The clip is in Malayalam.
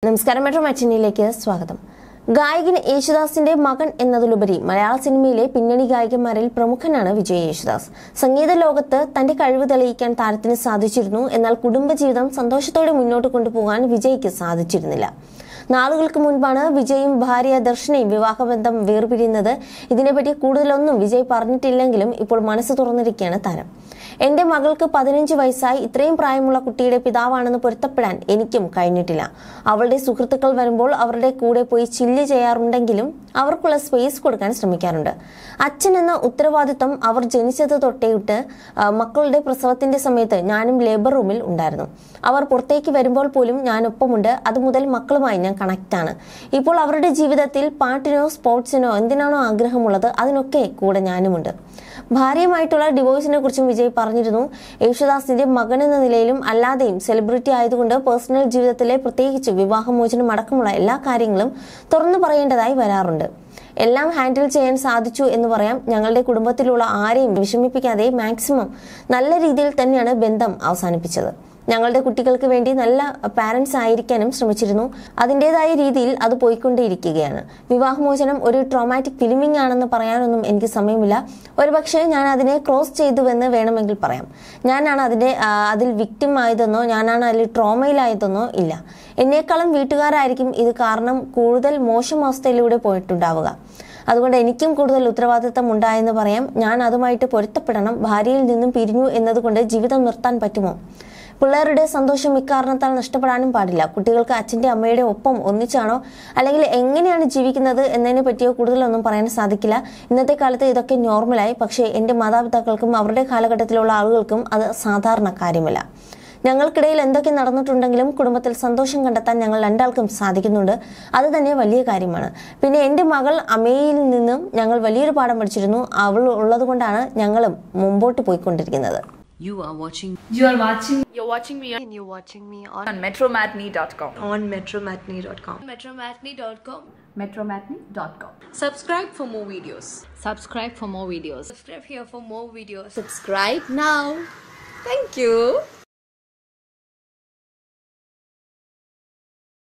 നമസ്കാരം മെട്രോ മാറ്റിനിയിലേക്ക് സ്വാഗതം. ഗായകൻ യേശുദാസിന്റെ മകൻ എന്നതിലുപരി മലയാള സിനിമയിലെ പിന്നണി ഗായകന്മാരിൽ പ്രമുഖനാണ് വിജയ് യേശുദാസ്. സംഗീത ലോകത്ത് തന്റെ കഴിവ് തെളിയിക്കാൻ താരത്തിന് സാധിച്ചിരുന്നു. എന്നാൽ കുടുംബജീവിതം സന്തോഷത്തോടെ മുന്നോട്ട് കൊണ്ടുപോകാൻ വിജയ്ക്ക് സാധിച്ചിരുന്നില്ല. നാളുകൾക്ക് മുൻപാണ് വിജയും ഭാര്യ ദർശനയും വിവാഹബന്ധം വേർപിരിയുന്നത്. ഇതിനെപ്പറ്റി കൂടുതലൊന്നും വിജയ് പറഞ്ഞിട്ടില്ലെങ്കിലും ഇപ്പോൾ മനസ്സ് തുറന്നിരിക്കുകയാണ് താരം. എന്റെ മകൾക്ക് 15 വയസ്സായി. ഇത്രയും പ്രായമുള്ള കുട്ടിയുടെ പിതാവാണെന്ന് പൊരുത്തപ്പെടാൻ എനിക്കും കഴിഞ്ഞിട്ടില്ല. അവളുടെ സുഹൃത്തുക്കൾ വരുമ്പോൾ അവരുടെ കൂടെ പോയി ചില്ല് ചെയ്യാറുണ്ടെങ്കിലും അവർക്കുള്ള സ്പേസ് കൊടുക്കാൻ ശ്രമിക്കാറുണ്ട്. അച്ഛൻ എന്ന ഉത്തരവാദിത്തം അവർ ജനിച്ചത് തൊട്ടേയിട്ട് മക്കളുടെ പ്രസവത്തിന്റെ സമയത്ത് ഞാനും ലേബർ റൂമിൽ ഉണ്ടായിരുന്നു. അവർ പുറത്തേക്ക് വരുമ്പോൾ പോലും ഞാനൊപ്പമുണ്ട്. അതുമുതൽ മക്കളുമായി ഞാൻ കണക്റ്റാണ്. ഇപ്പോൾ അവരുടെ ജീവിതത്തിൽ പാട്ടിനോ സ്പോർട്സിനോ എന്തിനാണോ ആഗ്രഹമുള്ളത് അതിനൊക്കെ കൂടെ ഞാനുമുണ്ട്. ഭാര്യയുമായിട്ടുള്ള ഡിവോഴ്സിനെ കുറിച്ചും വിജയ് പറഞ്ഞിരുന്നു. യേശുദാസിന്റെ മകൻ എന്ന നിലയിലും അല്ലാതെയും സെലിബ്രിറ്റി ആയതുകൊണ്ട് പേഴ്സണൽ ജീവിതത്തിലെ പ്രത്യേകിച്ച് വിവാഹമോചനം അടക്കമുള്ള എല്ലാ കാര്യങ്ങളും തുറന്നു പറയേണ്ടതായി വരാറുണ്ട്. എല്ലാം ഹാൻഡിൽ ചെയ്യാൻ സാധിച്ചു എന്ന് പറയാം. ഞങ്ങളുടെ കുടുംബത്തിലുള്ള ആരെയും വിഷമിപ്പിക്കാതെ മാക്സിമം നല്ല രീതിയിൽ തന്നെയാണ് ബന്ധം അവസാനിപ്പിച്ചത്. ഞങ്ങളുടെ കുട്ടികൾക്ക് വേണ്ടി നല്ല പാരന്റ്സ് ആയിരിക്കാനും ശ്രമിച്ചിരുന്നു. അതിൻ്റെതായ രീതിയിൽ അത് പോയിക്കൊണ്ടേയിരിക്കുകയാണ്. വിവാഹമോചനം ഒരു ട്രോമാറ്റിക് ഫിലിമിംഗ് ആണെന്ന് പറയാനൊന്നും എനിക്ക് സമയമില്ല. ഒരുപക്ഷെ ഞാൻ അതിനെ ക്രോസ് ചെയ്തുവെന്ന് വേണമെങ്കിൽ പറയാം. ഞാനാണ് അതിൽ വിക്ടിം ആയതെന്നോ ഞാനാണ് അതിൽ ട്രോമയിലായതെന്നോ ഇല്ല. എന്നേക്കാളും വീട്ടുകാരായിരിക്കും ഇത് കാരണം കൂടുതൽ മോശം അവസ്ഥയിലൂടെ പോയിട്ടുണ്ടാവുക. അതുകൊണ്ട് എനിക്കും കൂടുതൽ ഉത്തരവാദിത്തം ഉണ്ടായെന്ന് പറയാം. ഞാൻ അതുമായിട്ട് പൊരുത്തപ്പെടണം. ഭാര്യയിൽ നിന്നും പിരിഞ്ഞു എന്നതുകൊണ്ട് ജീവിതം നിർത്താൻ പറ്റുമോ? പിള്ളേരുടെ സന്തോഷം ഇക്കാരണത്താൽ നഷ്ടപ്പെടാനും പാടില്ല. കുട്ടികൾക്ക് അച്ഛൻ്റെ അമ്മയുടെ ഒപ്പം ഒന്നിച്ചാണോ അല്ലെങ്കിൽ എങ്ങനെയാണ് ജീവിക്കുന്നത് എന്നതിനെ പറ്റിയോ കൂടുതലൊന്നും പറയാൻ സാധിക്കില്ല. ഇന്നത്തെ കാലത്ത് ഇതൊക്കെ നോർമലായി. പക്ഷേ എൻ്റെ മാതാപിതാക്കൾക്കും അവരുടെ കാലഘട്ടത്തിലുള്ള ആളുകൾക്കും അത് സാധാരണ കാര്യമല്ല. ഞങ്ങൾക്കിടയിൽ എന്തൊക്കെ നടന്നിട്ടുണ്ടെങ്കിലും കുടുംബത്തിൽ സന്തോഷം കണ്ടെത്താൻ ഞങ്ങൾ രണ്ടാൾക്കും സാധിക്കുന്നുണ്ട്. അത് തന്നെ വലിയ കാര്യമാണ്. പിന്നെ എൻ്റെ മകൾ അമ്മയിൽ നിന്നും ഞങ്ങൾ വലിയൊരു പാഠം പഠിച്ചിരുന്നു. അവൾ ഉള്ളത് കൊണ്ടാണ് ഞങ്ങളും മുമ്പോട്ട് പോയിക്കൊണ്ടിരിക്കുന്നത്. You're watching me and you're watching me on metromatney.com. on metromatney.com. metromatney.com. Subscribe for more videos. Subscribe for more videos. Subscribe here for more videos. Subscribe now. Thank you.